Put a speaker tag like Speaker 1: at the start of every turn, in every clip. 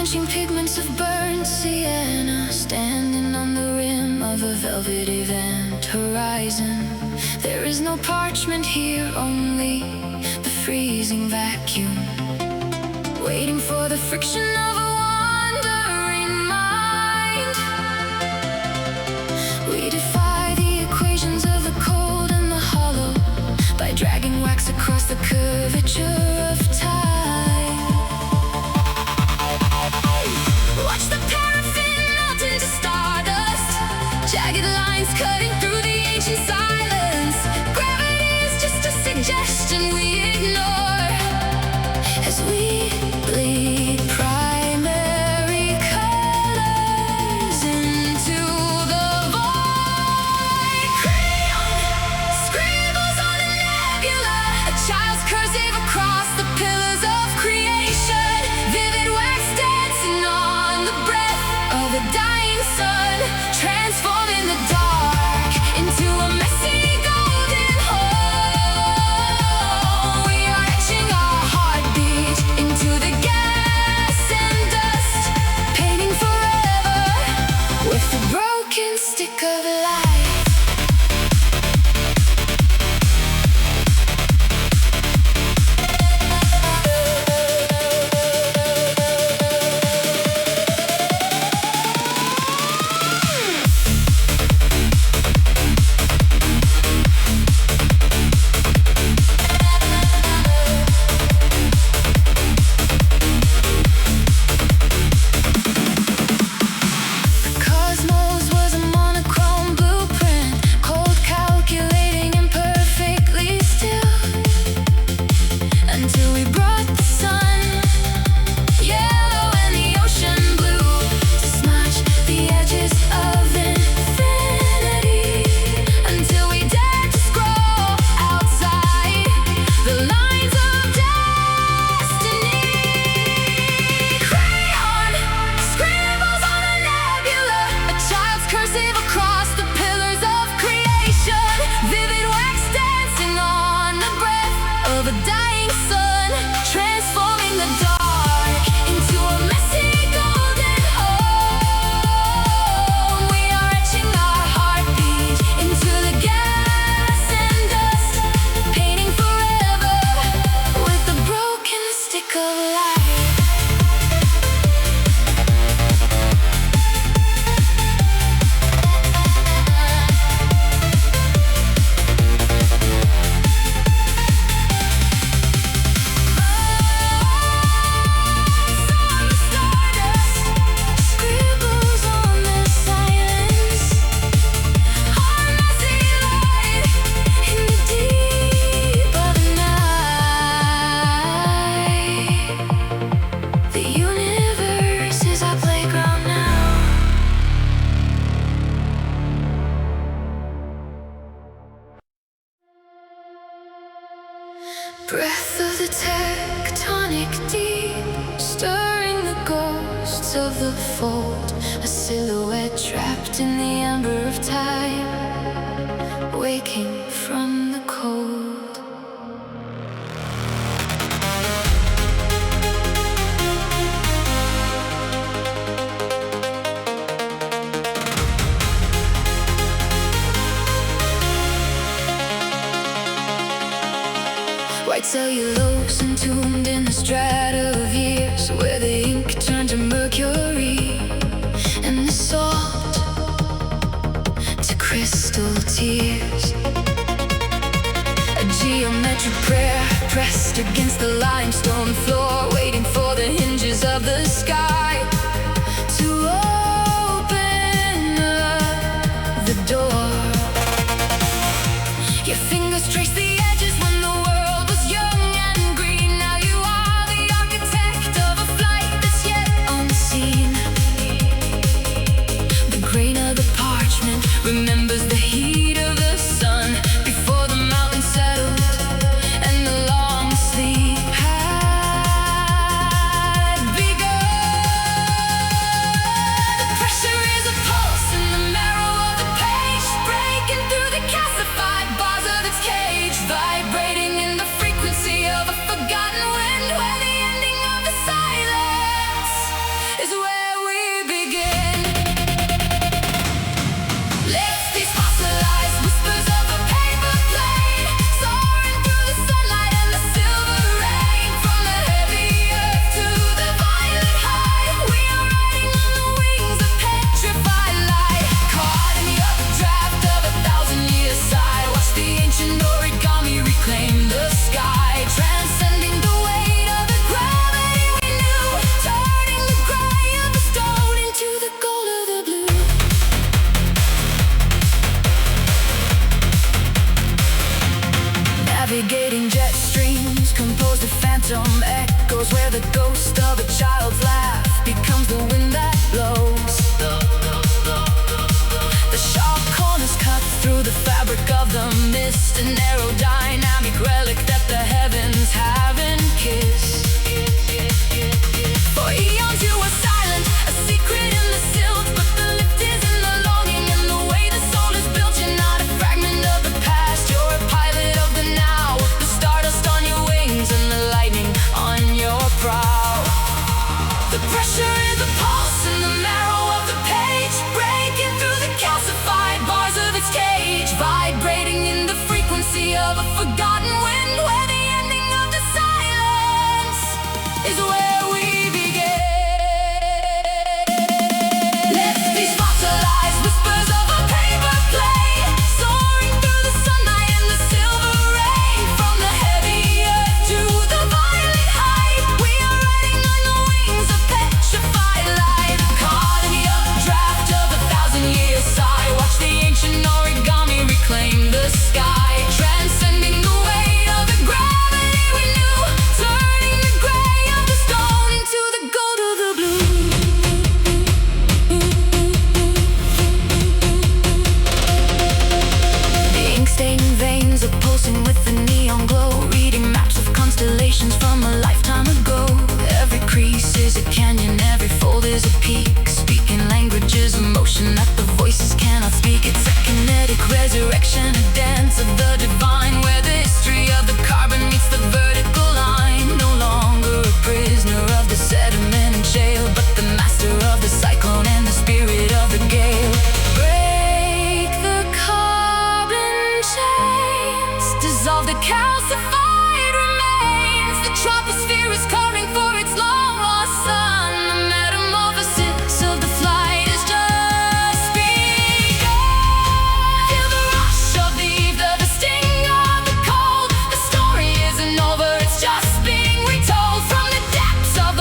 Speaker 1: Quenching pigments of burnt sienna, standing on the rim of a velvet event horizon. There is no parchment here, only the freezing vacuum, waiting for the friction of a wandering mind. We defy the equations of the cold and the hollow by dragging wax across the curvature of time. Watch the paraffin melt into stardust, jagged lines cutting through the ancient silence. Gravity is just a suggestion we ignore as we bleed primary colors into the void. Crayon scribbles on a nebula, a child's cursive across the pillars of creation. Vivid wax dancing on the breath of a dying sun, transforming the dark into a messy golden hole. We are etching our heartbeat into the gas and dust, painting forever with the broken stick of light. Cosmos was a monochrome blueprint, cold, calculating, imperfectly still, until we brought the sun, yellow and the ocean blue, to smudge the edges of infinity, until we dared to scroll outside the lines of destiny. Crayon scribbles on a nebula, a child's cursive across the pillars of creation. Vivid wax dancing on the breath of a dying sun, transforming the dark into a messy golden hole. We are etching our heartbeat into the gas and dust, painting forever with the broken stick of light. Scribbles on the silence, our messy light in the deep of the night. The universe is our playground now. Breath of the tectonic deep, stirring the ghosts of the fold. A silhouette trapped in the ember of time, waking from the cold. White cellulose entombed in the strata of years, where the ink turned to mercury and the salt to crystal tears. A geometric prayer pressed against the limestone floor, waiting for the hinges of the sky to open up the door. Your fingers trace the edges when the world was young and green. Now you are the architect of a flight that's yet unseen. The grain of the parchment remembers the heat of the sun before the mountain settled and the long sleep had begun. echoes where the ghost of a child's laugh becomes the wind that blows. The sharp corners cut through the fabric of the mist, an aerodynamic relic that the heavens haven't kissed. For eons you were silent, a secret in the silt, but the lift is in the longing and the way the soul is built. You're not a fragment of the past, you're a pilot of the now, with the stardust on your wings and the lightning on your brow. The pressure is a pulse in the marrow of the page, breaking through the calcified bars of its cage, vibrating in the frequency of a forgotten wind, where the ending of the silence is where we begin. Lift these fossilized whispers of a paper plane, soaring through the sunlight and the silver rain, from the heavy earth to the violent height. We are riding on the wings of petrified light, caught in the updraft of 1,000-year sigh. Watch the ancient origami reclaim the sky, transcending the weight of the gravity we knew, turning the gray of the stone into the gold of the blue. The ink-stained veins are pulsing with the neon glow, reading maps of constellations from a lifetime ago. Every crease is a canyon, every fold is a peak, speaking languages of motion that the voices cannot speak. It's a kinetic resurrection, a dance of the divine, where the history of the carbon meets the vertical line. No longer a prisoner of the sediment and jail, but the master of the cyclone and the spirit of the gale. Break the carbon chains, dissolve the calcified remains. The troposphere is calling for its long lost sun. The metamorphosis of the flight is just begun. Feel the rush of the ether, the sting of the cold. The story isn't over, it's just being retold. From the depths of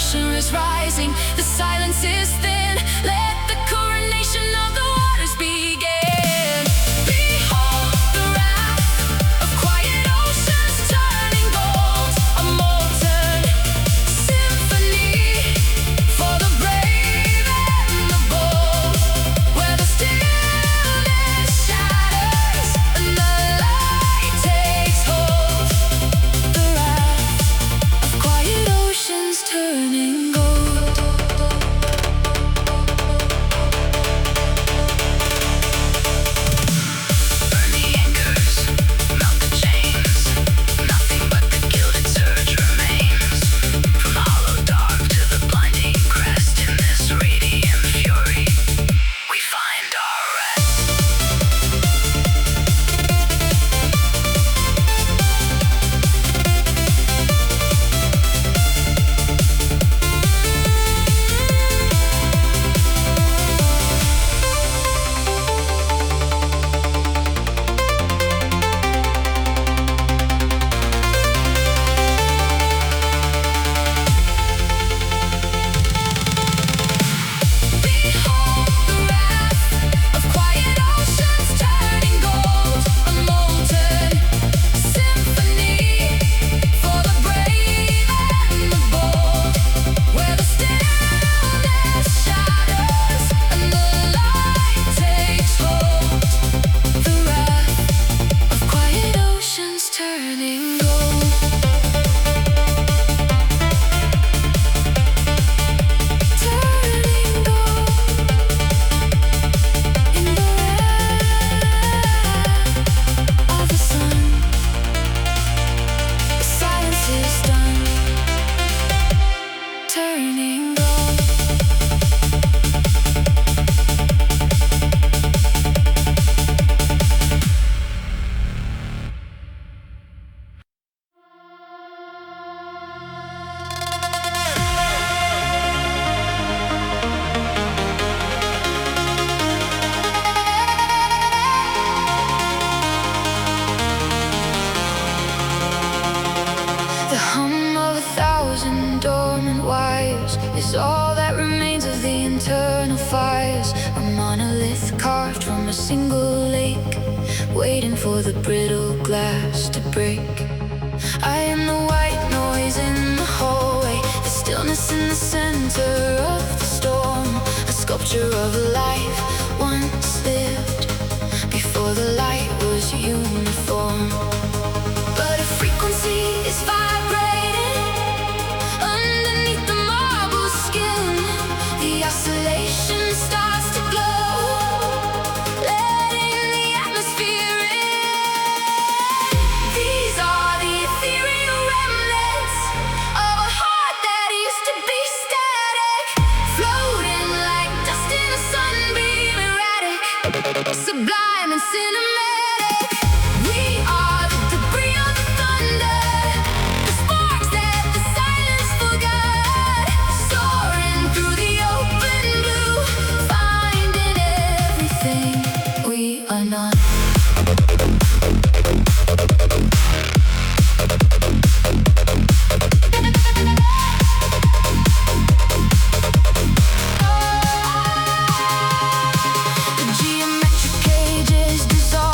Speaker 1: pressure is rising, the silence is thin. Let the coronation of the waters begin. Behold the wrath of quiet oceans turning gold, a molten symphony for the brave and the bold, where the stillness shatters and the light takes hold. The wrath of quiet oceans turning gold.
Speaker 2: Burn the anchors, melt the chains. Nothing but the gilded surge remains. From the hollow dark to the blinding crest, in this radiant fury, we find our rest.
Speaker 1: Behold the wrath of quiet oceans turning gold, a molten symphony for the brave and the bold, where the stillness shatters and the light takes hold. The wrath of quiet oceans turning gold. Turning gold in the wrath of the sun. The silence is done. Turning gold. The hum of 1,000 dormant wires is all that remains of the internal fires. A monolith carved from a single lake, waiting for the brittle glass to break. I am the white noise in the hallway, the stillness in the center of the storm. A sculpture of a life once lived, before the light was uniform. But a frequency is vibrating underneath the marble skin. The oscillation starts to glow, letting the atmosphere in. These are the ethereal remnants of a heart that used to be static, floating like dust in a sunbeam, erratic, sublime and cinematic. We are the debris of the thunder, the sparks that the silence forgot, soaring through the open blue, finding everything we are not. The geometric cages dissolve.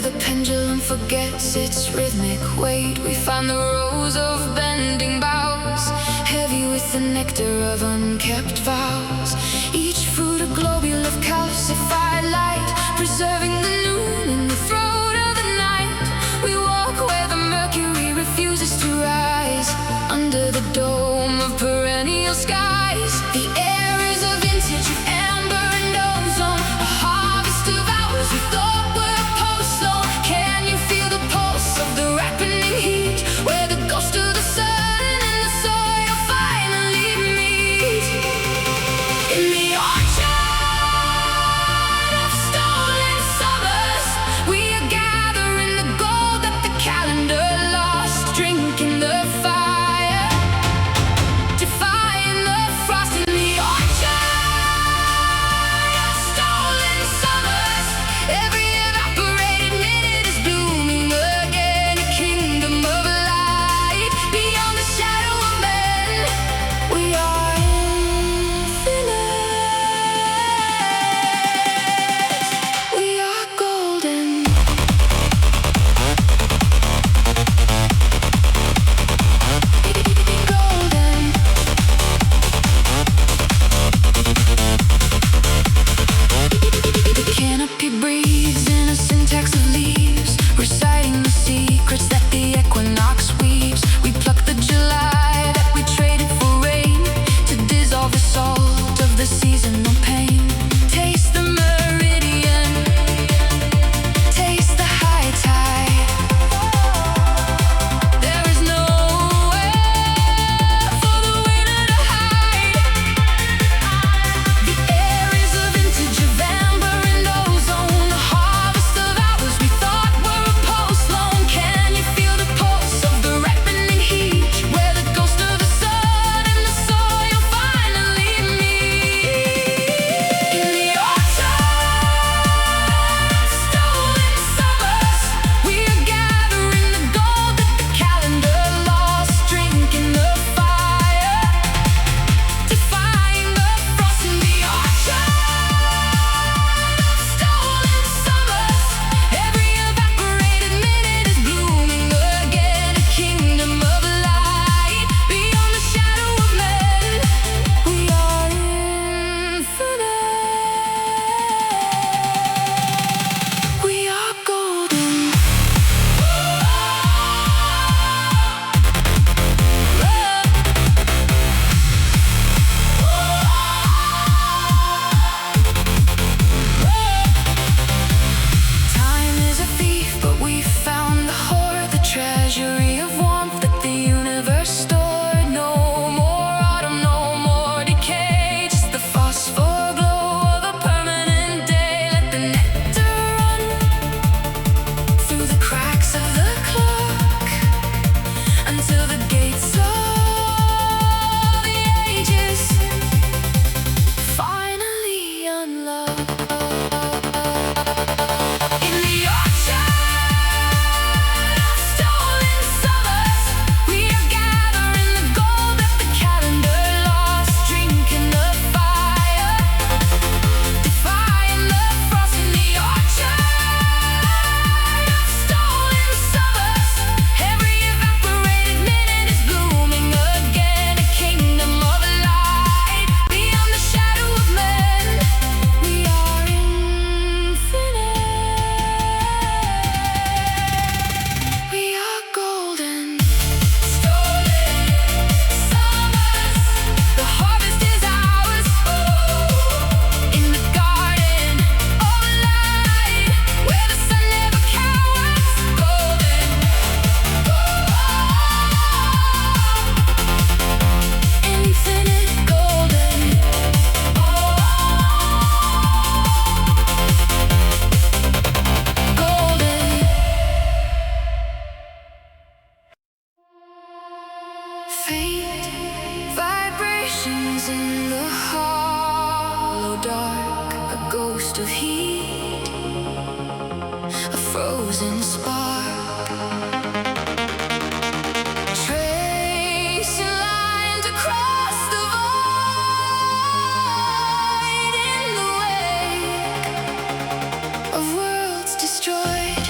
Speaker 1: where the pendulum forgets its rhythmic weight. We find the rows of bending boughs, heavy with the nectar of unkept vows. Each fruit a globule of calcified light, preserving the noon in the throat of the night. We walk where the mercury refuses to rise, under the dome of perennial skies. The air is a vintage of amber and ozone, a harvest of hours we thought were post-loan. Can you feel the pulse of the ripening heat, where the ghost of the sun and the soil finally meet? In the orchard of stolen summers, we are gathering the gold that the calendar lost, drinking the fire, defying the frost. In the orchard of stolen summers, every evaporated minute is blooming again, a kingdom of light beyond the shadow of men. We are infinite. We are golden. Golden. The canopy breathes in a syntax of leaves, reciting the secrets that the equinox weaves. We pluck the July that we traded for rain, to dissolve the salt of the seasonal pain. Taste the meridian, taste the high tide. There is nowhere for the winter to hide. The air is a vintage of amber and ozone, a harvest of hours we thought were a post-loan. Can you feel the pulse of the ripening heat, where the ghost of the sun and the soil finally meet? In the orchard, stolen summers, we are gathering the gold that the calendar lost, drinking the fire, defying the frost. In the orchard, stolen summers, every evaporated minute is blooming again, a kingdom of light beyond the shadow of men. We are infinite. We are golden. Time is a thief, but we found the hoard, the treasury of warmth that the universe stored. No more autumn, no more decay, just the phosphor glow of a permanent day. Let the nectar run through the cracks of the clock, until the gates of the ages finally unlock. In the orchard of stolen summers, we are gathering the gold that the calendar lost, drinking the fire, defying the frost. In the orchard of stolen summers, every evaporated minute is blooming again, a kingdom of light beyond the shadow of men. We are infinite. We are golden. Stolen summers, the harvest is ours. In the garden of light, where the sun never cowers. Golden. Infinite golden. Golden. Faint vibrations in the hollow dark, a ghost of heat, a frozen spark, tracing lines across the void in the wake of worlds destroyed.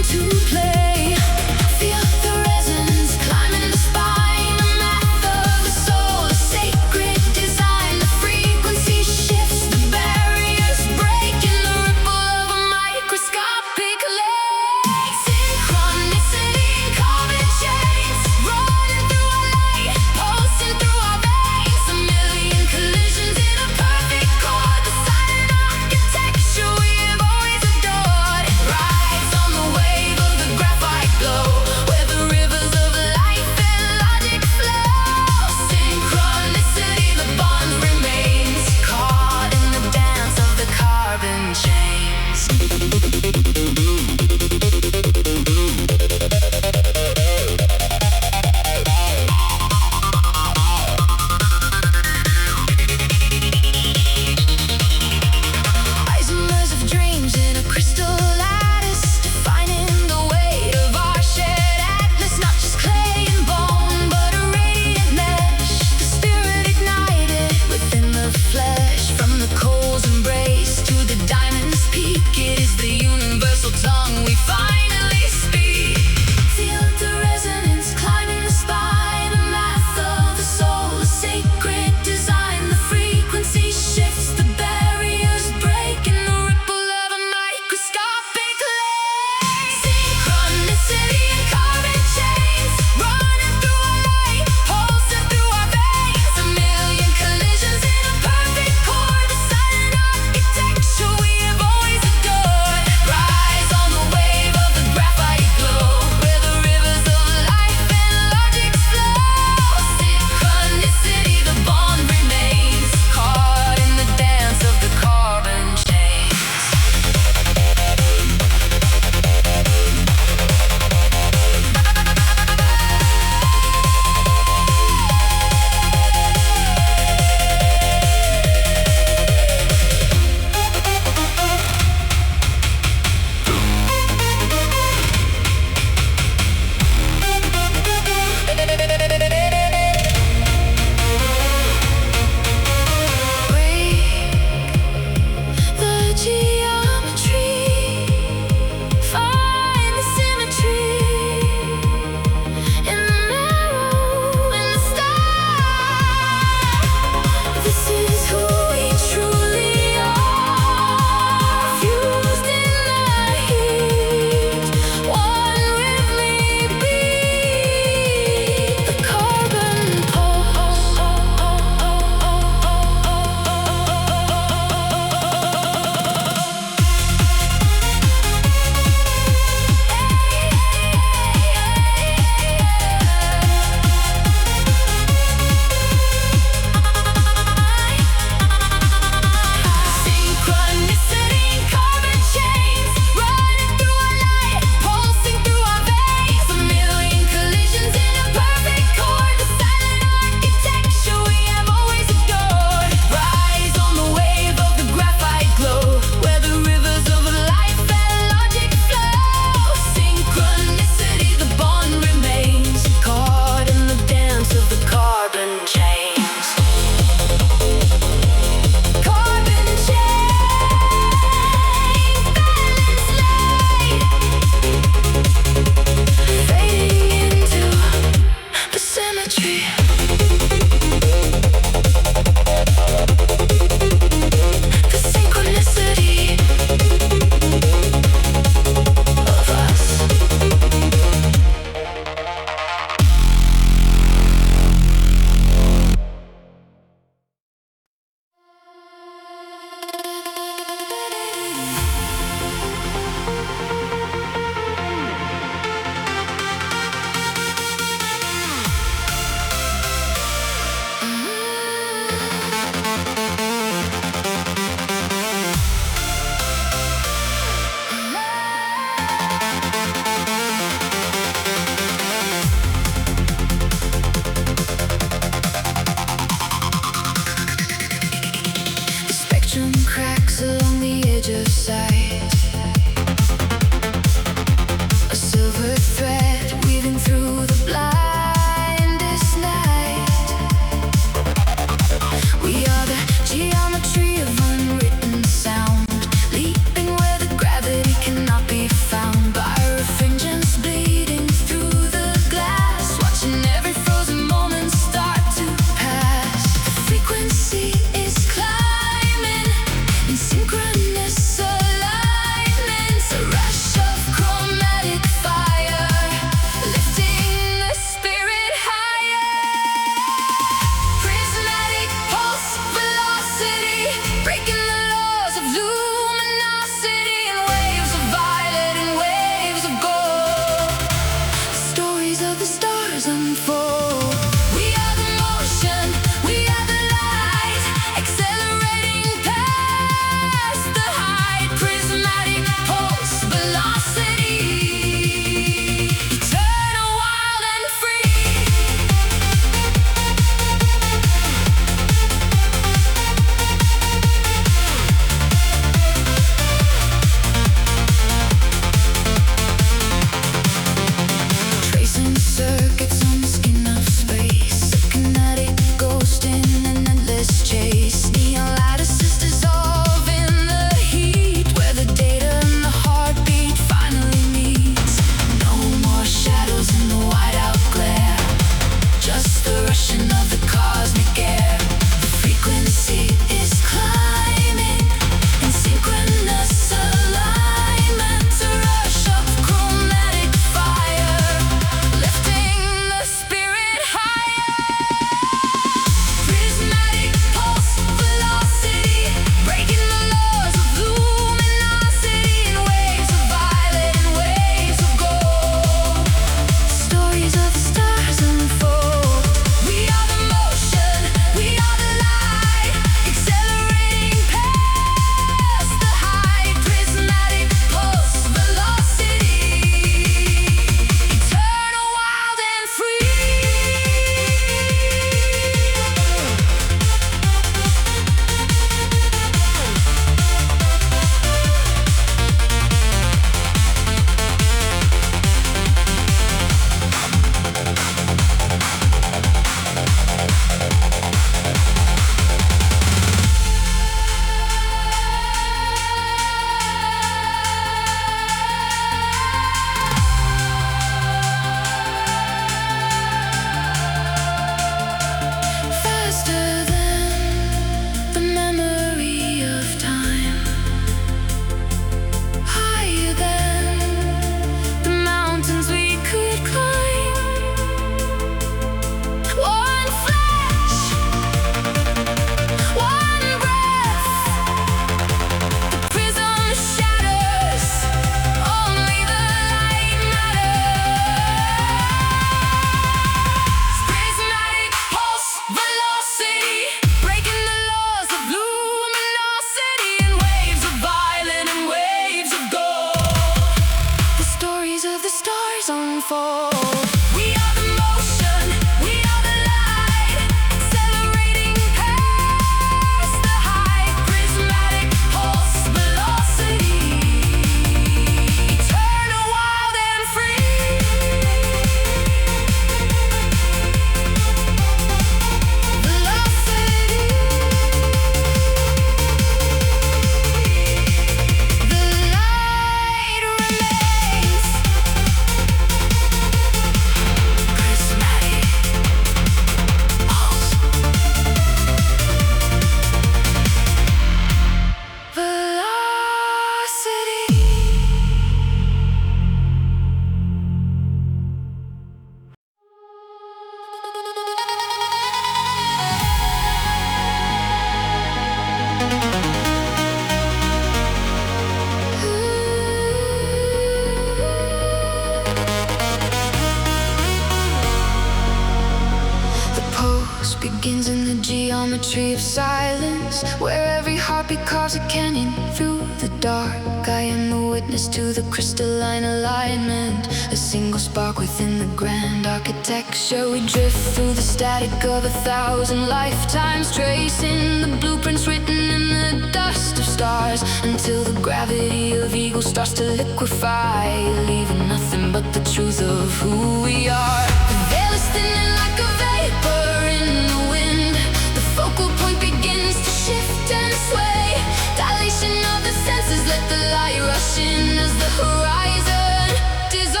Speaker 1: geometry of silence, where every heartbeat carves a canyon through the dark. I am the witness to the crystalline alignment, a single spark within the grand architecture. We drift through the static of 1,000 lifetimes, tracing the blueprints written in the dust of stars, until the gravity of ego starts to liquefy, leaving nothing but the truth of who we are. The veil is thinning like a vapor in the wind. The focal point begins to shift and sway. Dilation of the senses, let the light rush in as the horizon dissolves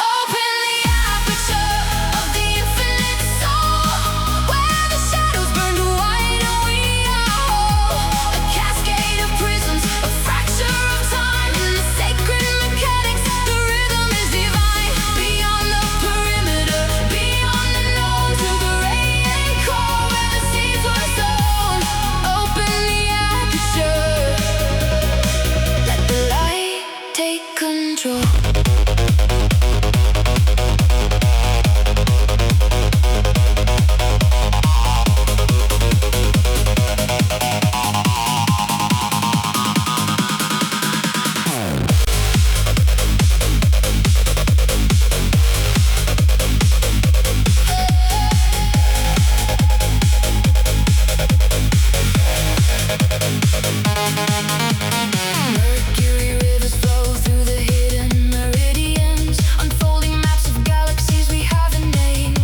Speaker 1: Open the aperture of the infinite soul, where the shadows burn white and we are whole. A cascade of prisms, a fracture of time, in the sacred mechanics, the rhythm is divine. Beyond the perimeter, beyond the known, to the radiant core where the seeds were sown. Open the aperture, let the light take control. Mercury rivers flow through the hidden meridians, unfolding maps of galaxies we haven't named.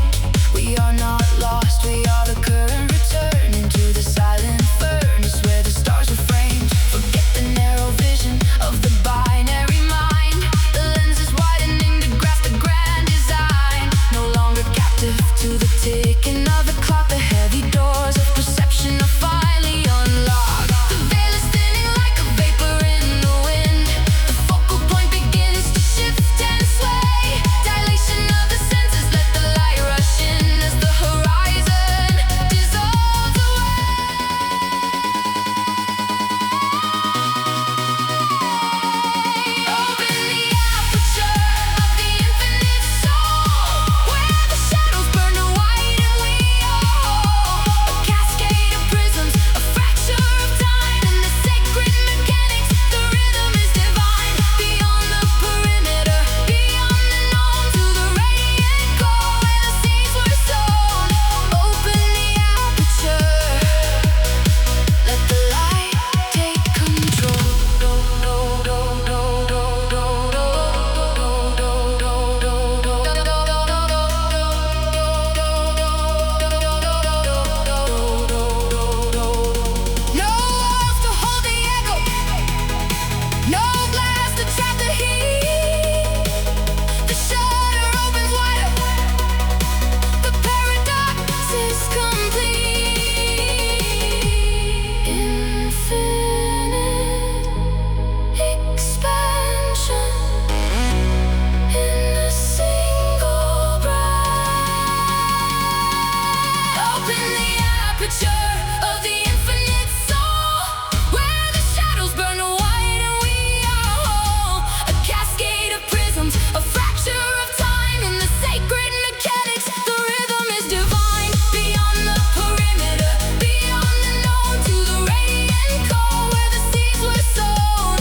Speaker 1: We are not lost, we are the current, returning to the silent furnace where the stars were framed. Forget the narrow vision of the binary mind. The lens is widening to grasp the grand design. No longer captive to the ticking of the clock, the heavy doors of perception are finally unlocked. The veil is thinning like a vapor in the wind. The focal point begins to shift and sway. Dilation of the senses, let the light rush in as the horizon dissolves away. Open the aperture of the infinite soul, where the shadows burn white and we are whole. A cascade of prisms, a fracture of time, in the sacred mechanics, the rhythm is divine. Beyond the perimeter, beyond the known, to the radiant core where the seeds were sown. Open the aperture, let the light take control. No walls to hold the echo, no glass to trap the heat. The shutter opens wider, the paradox is complete. Infinite expansion in a single breath. Open the aperture of the infinite soul, where the shadows burn white and we are whole. A cascade of prisms, a fracture of time, in the sacred mechanics, the rhythm is divine. Beyond the perimeter, beyond the known, to the radiant core where the seeds were sown.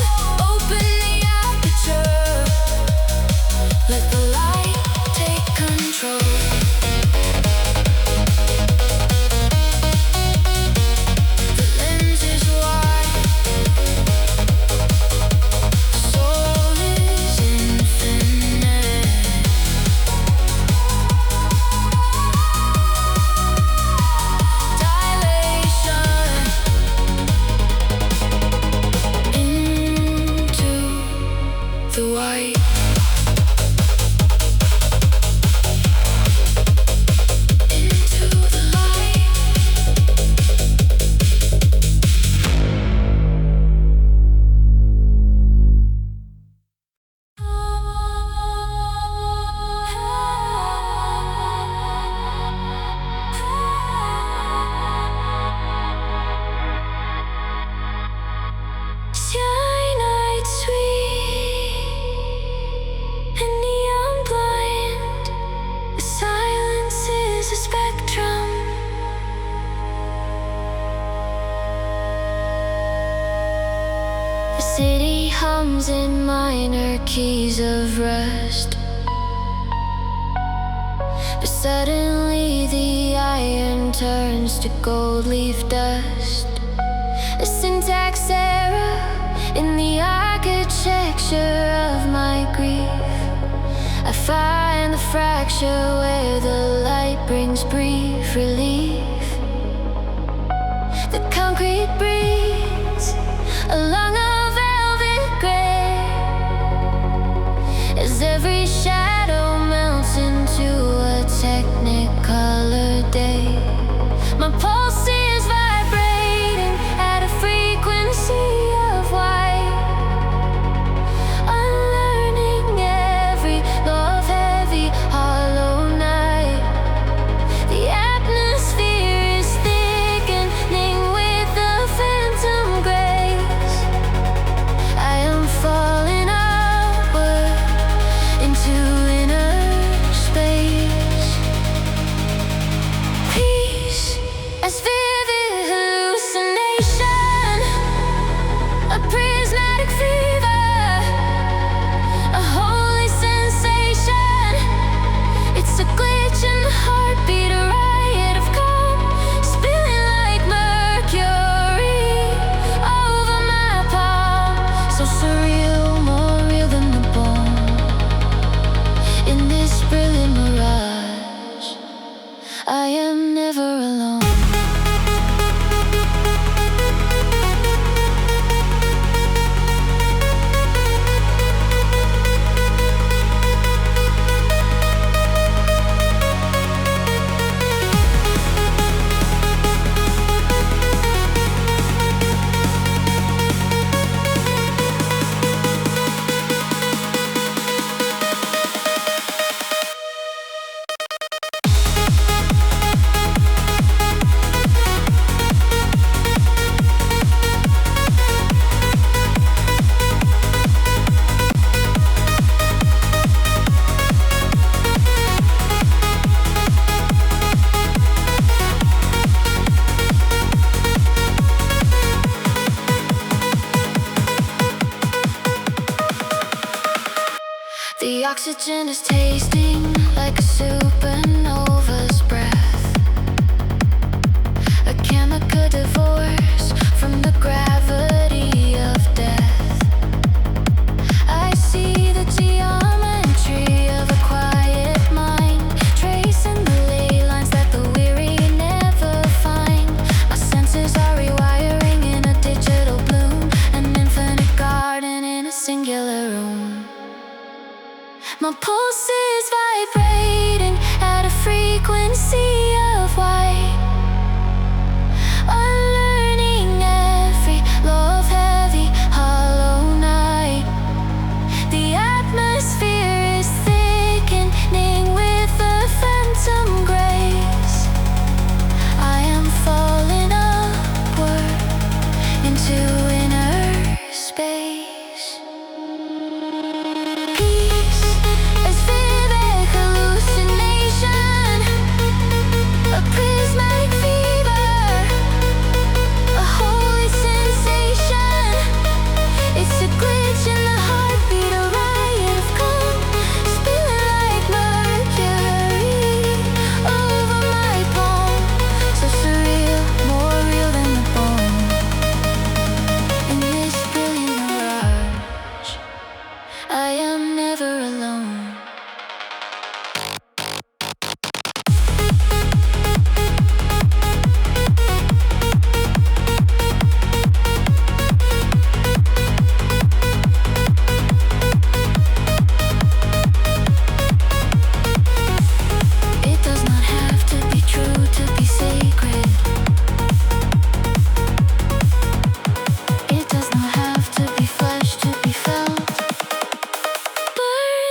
Speaker 1: Open the aperture, let the light take control. The lens is wide, soul is infinite. Dilation into the white. Into the light. minor keys of rust. But suddenly the iron turns to gold leaf dust. A syntax error in the architecture of my grief. I find the fracture where the light brings brief relief. The concrete breathes along a velvet gray as every shadow melts into a technicolor day. My pulse is vibrating at a frequency of white, unlearning every law of heavy, hollow night. The atmosphere is thickening with the phantom grace. I am falling upward into inner space. Peace as vivid hallucination, a prismatic fever, a holy sensation. It's a glitch in the heartbeat, a riot of calm, spilling like mercury over my palm. So surreal, more real than the bone. In this brilliant mirage, I am never alone. The oxygen is tasting like a supernova's breath, a chemical divorce from the gravity of death. I see the geometry of a quiet mind, tracing the ley lines that the weary never find. My senses are rewiring in a digital bloom, an infinite garden in a singular room. My pulse is vibrating at a frequency of white, unlearning every law of heavy, hollow night. The atmosphere is thickening with a phantom grace. I am falling upward into inner space. Peace as vivid hallucination, a prismatic fever, a holy sensation. It's a glitch in the heartbeat, a riot of calm, spilling like mercury over my palm. So surreal, more real than the bone. In this brilliant mirage, I am never alone. It does not have to be true to be sacred. It does not have to be flesh to be felt. Burn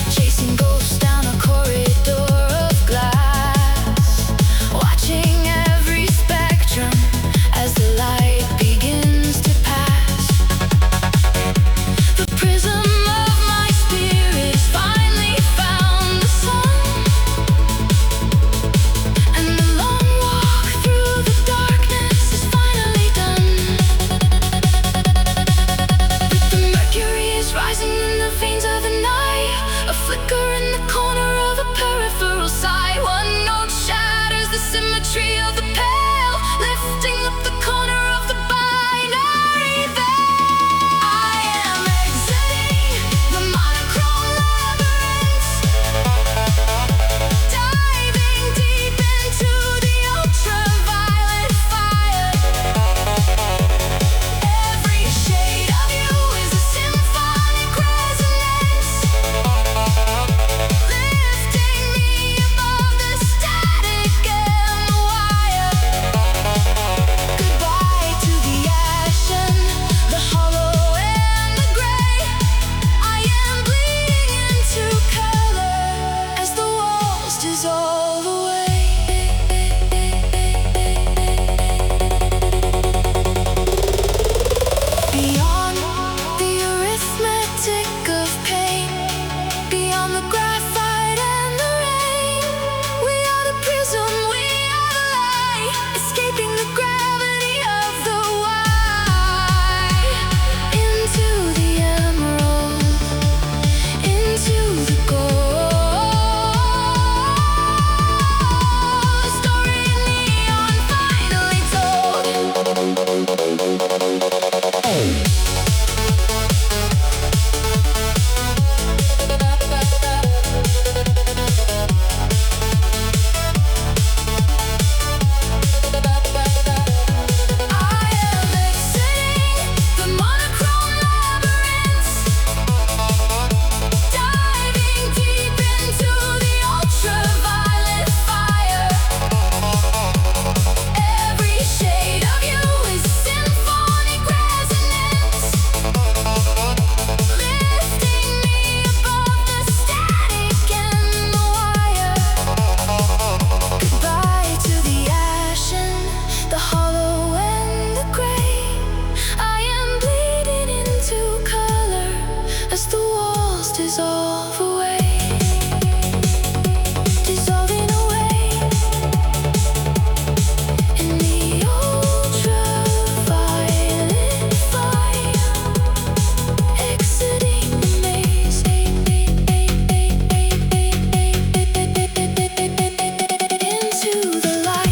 Speaker 1: Chasing ghosts down a dissolve away, dissolving away in the ultraviolet fire, exiting the maze into the light.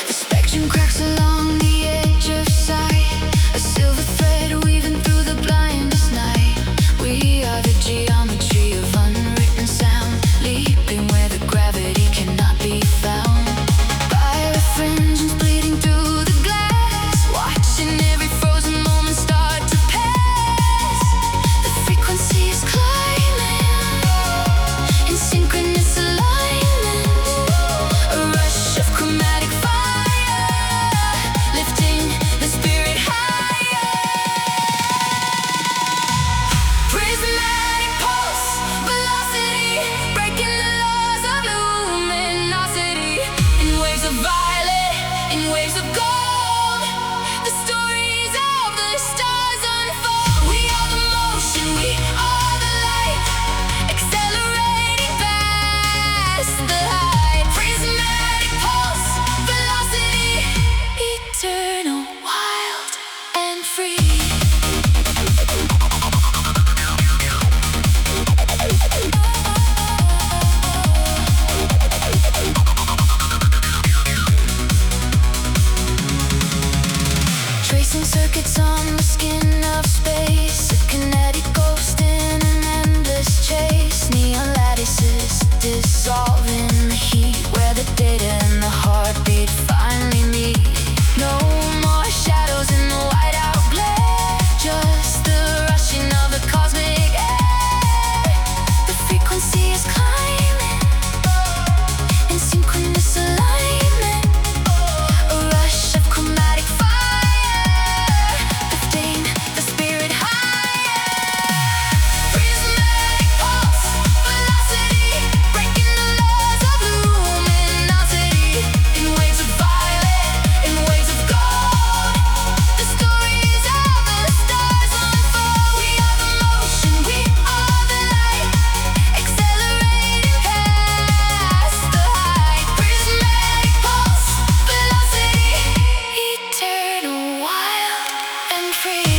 Speaker 1: The spectrum cracks along the edge of sight, a silver thread weaving through the blindest night. We are the geometry of unwritten sound, leaping where the gravity cannot be found. By refringens bleeding through the glass, watching every frozen moment start to pass. The frequency is climbing in synchronous alignment, a rush of chromatic fire, lifting the spirit higher. Prismatic pulse, velocity, breaking the laws of luminosity. In waves of violet, in waves of gold, the stories of the stars unfold. We are the motion, we are the light, accelerating past the height. Prismatic pulse, velocity, eternal, wild and free. Tracing circuits on the skin of space, a kinetic ghost in an endless chase. Neon lattices dissolving the heat, where the data and the heartbeat finally meet. No more shadows in the whiteout glare, just the rushing of the cosmic air. The frequency is climbing in synchronous alignment, a rush of chromatic fire, lifting the spirit higher. Prismatic pulse, velocity, breaking the laws of luminosity. In waves of violet, in waves of gold, the stories of the stars unfold. We are the motion, we are the light, accelerating past the height. Prismatic pulse, velocity, eternal, wild and free.